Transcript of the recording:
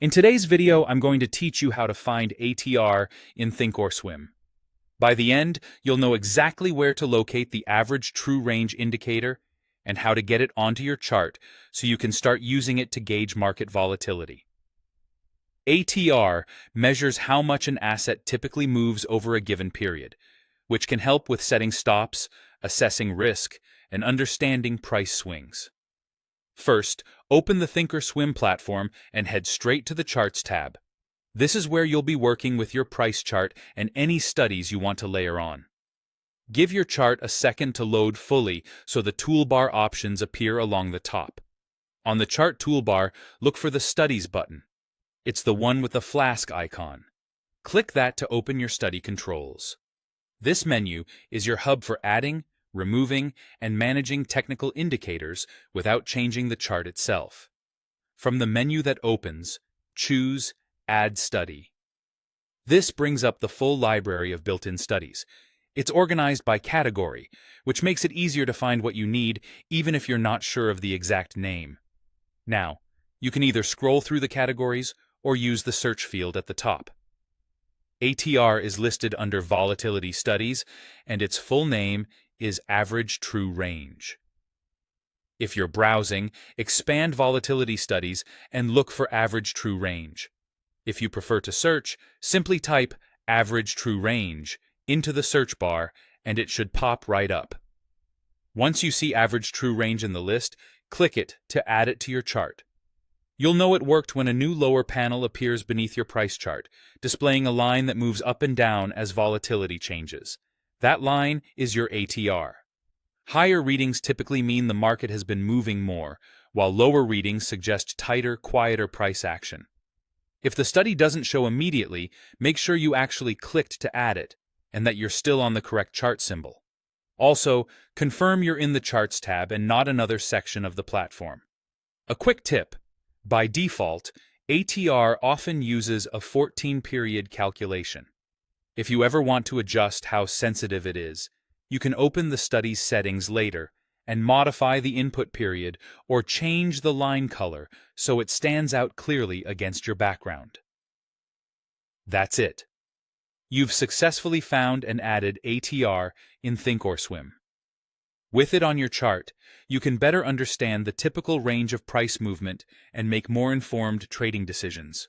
In today's video, I'm going to teach you how to find ATR in Thinkorswim. By the end, you'll know exactly where to locate the average true range indicator and how to get it onto your chart so you can start using it to gauge market volatility. ATR measures how much an asset typically moves over a given period, which can help with setting stops, assessing risk, and understanding price swings. First, open the Thinkorswim platform and head straight to the Charts tab. This is where you'll be working with your price chart and any studies you want to layer on. Give your chart a second to load fully so the toolbar options appear along the top. On the chart toolbar, look for the Studies button. It's the one with the flask icon. Click that to open your study controls. This menu is your hub for adding, removing, and managing technical indicators without changing the chart itself. From the menu that opens, choose Add Study. This brings up the full library of built-in studies. It's organized by category, which makes it easier to find what you need even if you're not sure of the exact name. Now, you can either scroll through the categories or use the search field at the top. ATR is listed under Volatility Studies, and its full name is Average True Range. If you're browsing, expand Volatility Studies and look for Average True Range. If you prefer to search, simply type Average True Range into the search bar and it should pop right up. Once you see Average True Range in the list, click it to add it to your chart. You'll know it worked when a new lower panel appears beneath your price chart, displaying a line that moves up and down as volatility changes. That line is your ATR. Higher readings typically mean the market has been moving more, while lower readings suggest tighter, quieter price action. If the study doesn't show immediately, make sure you actually clicked to add it, and that you're still on the correct chart symbol. Also, confirm you're in the Charts tab and not another section of the platform. A quick tip: by default, ATR often uses a 14-period calculation. If you ever want to adjust how sensitive it is, you can open the study's settings later and modify the input period or change the line color so it stands out clearly against your background. That's it. You've successfully found and added ATR in Thinkorswim. With it on your chart, you can better understand the typical range of price movement and make more informed trading decisions.